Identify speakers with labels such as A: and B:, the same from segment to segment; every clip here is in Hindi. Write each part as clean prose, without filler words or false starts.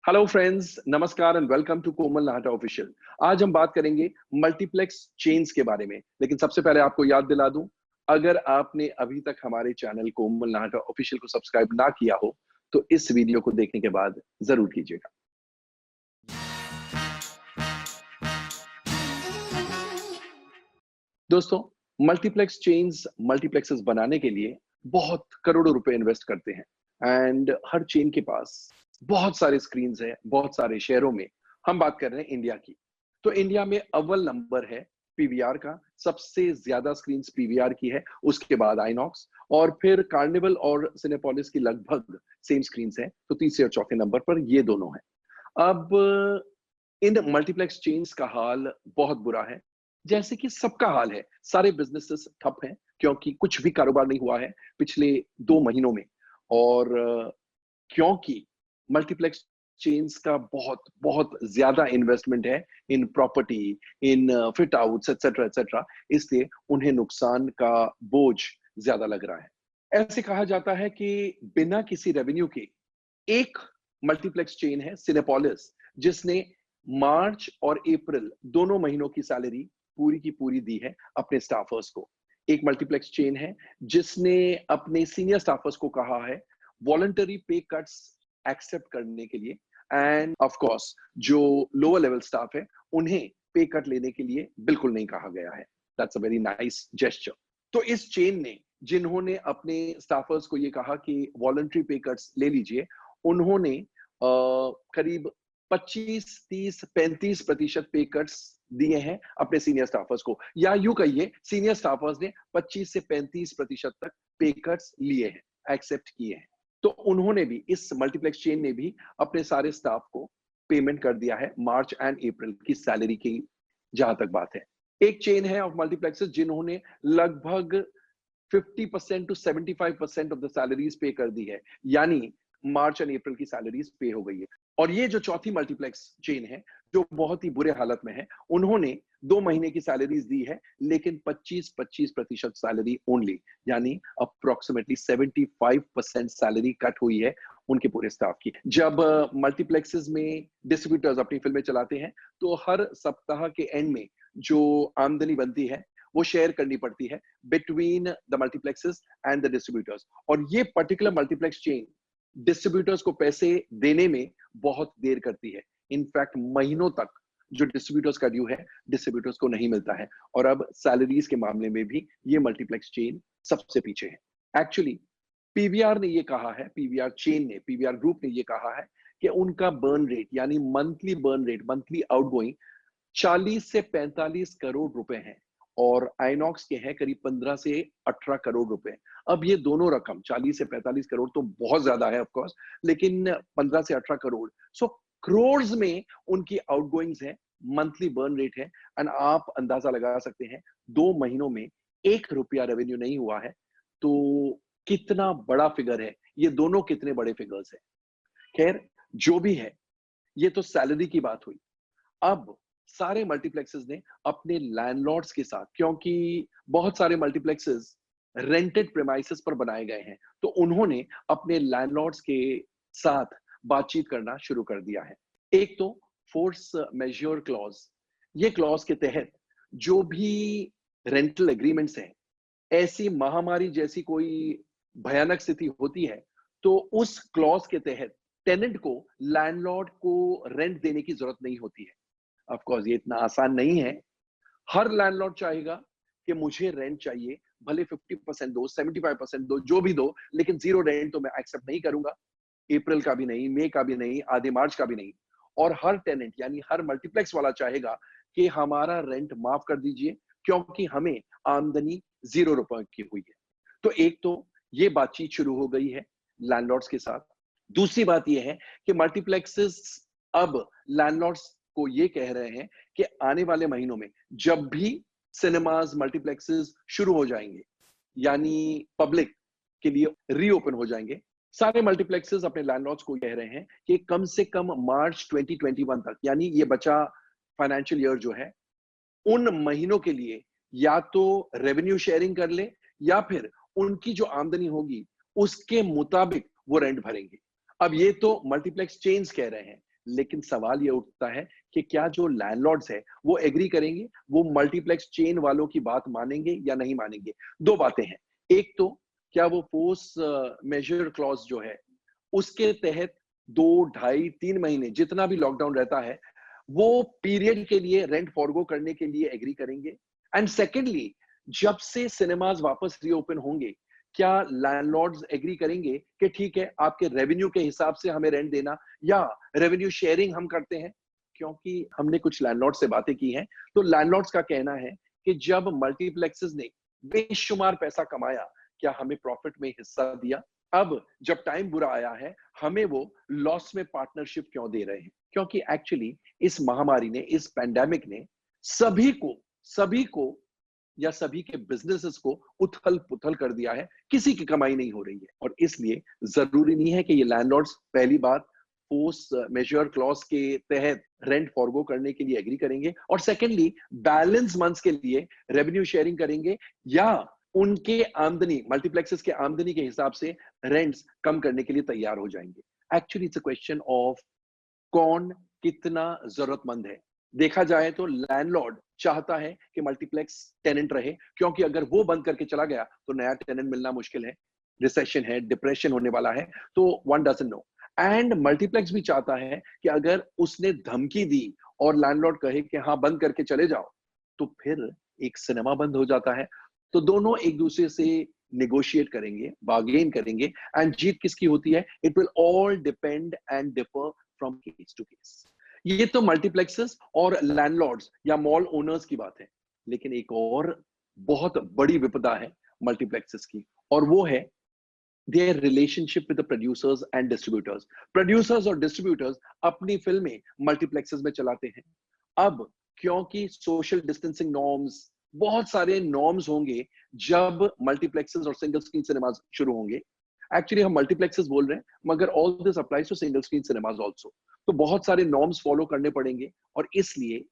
A: हेलो फ्रेंड्स, नमस्कार and welcome to Komal Nahata official. आज हम बात करेंगे मल्टीप्लेक्स चेन्स के बारे में, लेकिन सबसे पहले आपको याद दिला दूं, अगर आपने अभी तक हमारे चैनल कोमल नाहटा ऑफिशियल को सब्सक्राइब ना किया हो तो इस वीडियो को देखने के बाद जरूर कीजिएगा। दोस्तों, मल्टीप्लेक्स चेन्स मल्टीप्लेक्सेस बनाने के लिए बहुत करोड़ों रुपए इन्वेस्ट करते हैं एंड हर चेन के पास बहुत सारे स्क्रीन है, बहुत सारे शहरों में। हम बात कर रहे हैं इंडिया की, तो इंडिया में अव्वल नंबर है पीवीआर का। सबसे ज्यादा स्क्रीन पीवीआर की है, उसके बाद आइनॉक्स और फिर कार्निवल और सिनेपोलिस की लगभग सेम स्क्रीन है। तो तीसरे और चौथे नंबर पर ये दोनों हैं। अब इन मल्टीप्लेक्स चेन्स का हाल बहुत बुरा है, जैसे कि सबका हाल है। सारे बिजनेसेस ठप हैं क्योंकि कुछ भी कारोबार नहीं हुआ है पिछले 2 महीनों में। और क्योंकि मल्टीप्लेक्स चेन्स का बहुत बहुत ज्यादा इन्वेस्टमेंट है in property, in fit outs etcetera etcetera, इसलिए उन्हें नुकसान का बोझ ज्यादा लग रहा है। ऐसे कहा जाता है कि बिना किसी रेवेन्यू के एक मल्टीप्लेक्स चेन है सिनेपोलिस, जिसने मार्च और अप्रैल दोनों महीनों की सैलरी पूरी की पूरी दी है अपने स्टाफर्स को। एक मल्टीप्लेक्स चेन है जिसने अपने सीनियर स्टाफर्स को कहा है वॉलंटरी पे कट्स एक्सेप्ट करने के लिए, एंड ऑफ कोर्स जो लोअर लेवल स्टाफ है उन्हें पे कट लेने के लिए बिल्कुल नहीं कहा गया है। That's a very nice gesture. तो इस चेन ने, जिन्होंने अपने स्टाफर्स को ये कहा कि वॉलंटरी पे कट्स ले लीजिए, उन्होंने करीब 25, 30, 35% पे कट्स दिए हैं अपने सीनियर स्टाफर्स को, या यूं कहिए सीनियर स्टाफर्स ने 25 से 35% तक पे कट्स लिए हैं, एक्सेप्ट किए हैं। तो उन्होंने भी, इस मल्टीप्लेक्स चेन ने भी अपने सारे स्टाफ को पेमेंट कर दिया है मार्च एंड अप्रैल की सैलरी की, जहां तक बात है। एक चेन है ऑफ मल्टीप्लेक्सेस जिन्होंने लगभग 50% टू 75% ऑफ द सैलरीज पे कर दी है, यानी मार्च एंड अप्रैल की सैलरीज पे हो गई है। और ये जो चौथी मल्टीप्लेक्स चेन है जो बहुत ही बुरे हालत में है, उन्होंने 2 महीने की सैलरीज दी है, लेकिन 25% सैलरी ओनली, यानी अप्रोक्सीमेटली 75% सैलरी कट हुई है उनके पूरे स्टाफ की। जब मल्टीप्लेक्सेस में डिस्ट्रीब्यूटर्स अपनी फिल्में चलाते हैं तो हर सप्ताह के एंड में जो आमदनी बनती है वो शेयर करनी पड़ती है between the multiplexes and the distributors. और ये पर्टिकुलर मल्टीप्लेक्स चेन डिस्ट्रीब्यूटर्स को पैसे देने में बहुत देर करती है। इनफैक्ट महीनों तक जो डिस्ट्रीब्यूटर्स का ड्यू है, डिस्ट्रीब्यूटर्स को नहीं मिलता है। और अब सैलरीज के मामले में भी ये मल्टीप्लेक्स चेन सबसे पीछे है। एक्चुअली पीवीआर ने ये कहा है, पीवीआर चेन ने, पीवीआर ग्रुप ने ये कहा है कि उनका बर्न रेट, यानी monthly burn rate, monthly outgoing 40 से 45 करोड़ रुपए हैं और आइनॉक्स के हैं करीब 15 से 18 करोड़ रुपए। अब ये दोनों रकम 40 से 45 करोड़ तो बहुत ज्यादा है ऑफ कोर्स, लेकिन 15 से 18 करोड़, सो करोड़ में उनकी आउटगोइंग्स है, मंथली बर्न रेट है। एंड आप अंदाजा लगा सकते हैं 2 महीनों में 1 रुपया रेवेन्यू नहीं हुआ है, तो कितना बड़ा फिगर है। ये दोनों कितने बड़े फिगर्स हैं। खैर, जो भी है, ये तो सैलरी की बात हुई। अब सारे मल्टीप्लेक्सेस ने अपने लैंडलॉर्ड्स के साथ, क्योंकि बहुत सारे मल्टीप्लेक्सेस रेंटेड प्रेमाइसेस पर बनाए गए हैं, तो उन्होंने अपने लैंडलॉर्ड्स के साथ बातचीत करना शुरू कर दिया है। एक तो फोर्स मेजर क्लॉज, ये क्लॉज के तहत जो भी रेंटल एग्रीमेंट्स हैं, ऐसी महामारी जैसी कोई भयानक स्थिति होती है तो उस क्लॉज के तहत टेनेंट को लैंडलॉर्ड को रेंट देने की जरूरत नहीं होती है। ऑफ कोर्स ये इतना आसान नहीं है। हर लैंडलॉर्ड चाहेगा कि मुझे रेंट चाहिए, भले 50% दो, 75% दो, जो भी दो, लेकिन जीरो रेंट तो मैं एक्सेप्ट नहीं करूंगा। अप्रैल का भी नहीं, मई का भी नहीं, आधे मार्च का भी नहीं। और हर टेनेंट, यानी हर मल्टीप्लेक्स वाला चाहेगा कि हमारा रेंट माफ कर दीजिए, क्योंकि हमें आमदनी 0 रुपए की हुई है। तो एक तो ये बातचीत शुरू हो गई है लैंडलॉर्ड्स के साथ। दूसरी बात यह है कि मल्टीप्लेक्सेस अब लैंडलॉर्ड्स को ये कह रहे हैं कि आने वाले महीनों में जब भी सिनेमाज, मल्टीप्लेक्सेस शुरू हो जाएंगे, यानी पब्लिक के लिए रीओपन हो जाएंगे, सारे मल्टीप्लेक्सेस अपने लैंडलॉर्ड्स को कह रहे हैं कि कम से कम मार्च 2021 तक, यानी ये बचा फाइनेंशियल ईयर जो है, उन महीनों के लिए या तो रेवेन्यू शेयरिंग कर ले, या फिर उनकी जो आमदनी होगी उसके मुताबिक वो रेंट भरेंगे। अब ये तो मल्टीप्लेक्स चेन्स कह रहे हैं, लेकिन सवाल ये उठता है कि क्या जो लैंडलॉर्ड्स है वो एग्री करेंगे, वो मल्टीप्लेक्स चेन वालों की बात मानेंगे या नहीं मानेंगे। दो बातें हैं, एक तो क्या वो फोर्स मेजर क्लॉज जो है उसके तहत 2, ढाई, 3 महीने जितना भी लॉकडाउन रहता है वो पीरियड के लिए रेंट फॉरगो करने के लिए एग्री करेंगे। एंड सेकेंडली, जब से सिनेमाज वापस रीओपन होंगे, क्या लैंडलॉर्ड्स एग्री करेंगे कि ठीक है, आपके रेवेन्यू के हिसाब से हमें रेंट देना, या रेवेन्यू शेयरिंग हम करते हैं। क्योंकि हमने कुछ लैंडलॉर्ड से बातें की हैं, तो लैंडलॉर्ड्स का कहना है कि जब मल्टीप्लेक्सेस ने बेशुमार पैसा कमाया, क्या हमें प्रॉफिट में हिस्सा दिया? अब जब टाइम बुरा आया है, हमें वो लॉस में पार्टनरशिप क्यों दे रहे हैं? क्योंकि एक्चुअली इस महामारी ने, इस पैंडेमिक ने सभी को या सभी के बिजनेसेस को उथल पुथल कर दिया है। किसी की कमाई नहीं हो रही है, और इसलिए जरूरी नहीं है कि ये लैंडलॉर्ड्स पहली बात फोर्स मेजर क्लॉज के तहत रेंट फॉरगो करने के लिए एग्री करेंगे, और सेकेंडली बैलेंस मंथ्स के लिए रेवेन्यू शेयरिंग करेंगे, या उनके आमदनी, मल्टीप्लेक्सेस के आमदनी के हिसाब से रेंट्स कम करने के लिए तैयार हो जाएंगे। Actually it's a question of कौन कितना जरूरतमंद है। देखा जाए तो लैंडलॉर्ड चाहता है कि मल्टीप्लेक्स टेनेंट रहे, क्योंकि अगर वो बंद करके चला गया तो नया टेनेंट मिलना मुश्किल है, रिसेशन है, डिप्रेशन होने वाला है, तो one doesn't know. And multiplex भी चाहता है कि अगर उसने धमकी दी और लैंडलॉर्ड कहे कि हाँ बंद करके चले जाओ, तो फिर एक सिनेमा बंद हो जाता है। तो दोनों एक दूसरे से नेगोशिएट करेंगे, बार्गेन करेंगे, एंड जीत किसकी होती है, it will all depend and differ from case to case. ये तो मल्टीप्लेक्सेस और लैंडलॉर्ड्स या मॉल ओनर्स की बात है, लेकिन एक और बहुत बड़ी विपदा है मल्टीप्लेक्सेस की, और वो है their relationship with the producers and distributors. Producers और डिस्ट्रीब्यूटर्स अपनी फिल्में मल्टीप्लेक्सेस में चलाते हैं। अब क्योंकि सोशल डिस्टेंसिंग नॉर्म्स, बहुत सारे नॉर्म्स होंगे जब मल्टीप्लेक्सेस और सिंगल स्क्रीन सिनेमाज शुरू होंगे। एक्चुअली हम मल्टीप्लेक्सेस बोल रहे हैं, मगर all this applies to single screen cinemas also. तो बहुत सारे नॉर्म्स फॉलो करने पड़ेंगे, और इसलिए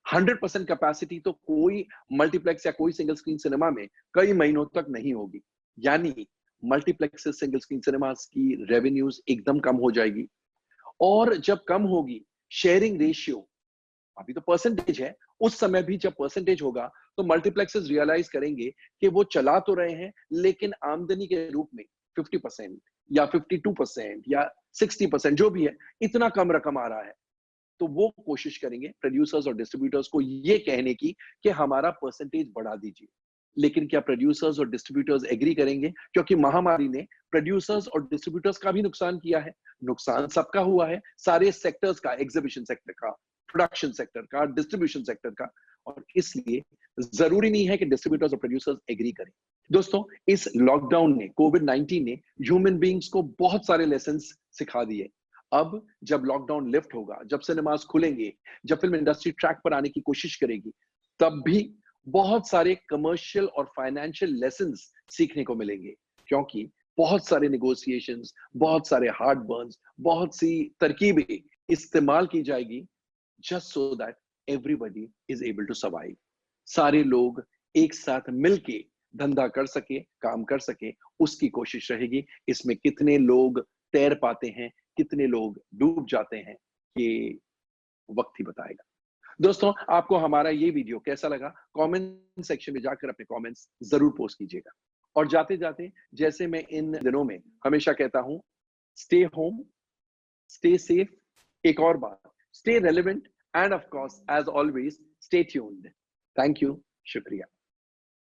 A: 100% कैपेसिटी तो कोई मल्टीप्लेक्स या कोई सिंगल स्क्रीन सिनेमा में कई महीनों तक नहीं होगी। यानी मल्टीप्लेक्स से सिंगल स्क्रीन सिनेमास की रेवेन्यूज एकदम कम हो जाएगी, और जब कम होगी शेयरिंग रेशियो, अभी तो परसेंटेज है, उस समय भी जब परसेंटेज होगा तो मल्टीप्लेक्सेस रियलाइज करेंगे कि वो चला तो रहे हैं, लेकिन आमदनी के रूप में 50% या 52% या 60% जो भी है, इतना कम रकम आ रहा है। तो वो कोशिश करेंगे प्रोड्यूसर्स और डिस्ट्रीब्यूटर्स को ये कहने की कि हमारा परसेंटेज बढ़ा दीजिए। लेकिन क्या प्रोड्यूसर्स और डिस्ट्रीब्यूटर्स एग्री करेंगे? क्योंकि महामारी ने प्रोड्यूसर्स और डिस्ट्रीब्यूटर्स का भी नुकसान किया है। नुकसान सबका हुआ है, सारे सेक्टर्स का, एग्जीबिशन सेक्टर का, प्रोडक्शन सेक्टर का, डिस्ट्रीब्यूशन सेक्टर का, और इसलिए जरूरी नहीं है कि डिस्ट्रीब्यूटर्स और प्रोड्यूसर्स एग्री करें। दोस्तों, इस लॉकडाउन ने, कोविड-19 ने ह्यूमन बीइंग्स को बहुत सारे लेसन्स सिखा दिए। अब जब लॉकडाउन लिफ्ट होगा, जब सिनेमास खुलेंगे, जब फिल्म इंडस्ट्री ट्रैक पर आने की कोशिश करेगी, तब भी बहुत सारे कमर्शियल और फाइनेंशियल लेसन्स सीखने को मिलेंगे, क्योंकि बहुत सारे नेगोशिएशंस, बहुत सारे हार्ड बर्न्स, बहुत सी तरकीबें इस्तेमाल की जाएगी, just so that everybody is able to survive. सारे लोग एक साथ मिलके धंधा कर सके, काम कर सके, उसकी कोशिश रहेगी। इसमें कितने लोग तैर पाते हैं, कितने लोग डूब जाते हैं, ये वक्त ही बताएगा। दोस्तों, आपको हमारा ये वीडियो कैसा लगा, कमेंट सेक्शन में जाकर अपने कमेंट्स जरूर पोस्ट कीजिएगा। और जाते जाते, जैसे मैं इन दिनों में हमेशा कहता हूं, स्टे होम, स्टे सेफ, एक और बात, stay relevant, and of course as always stay tuned. Thank you, शुक्रिया।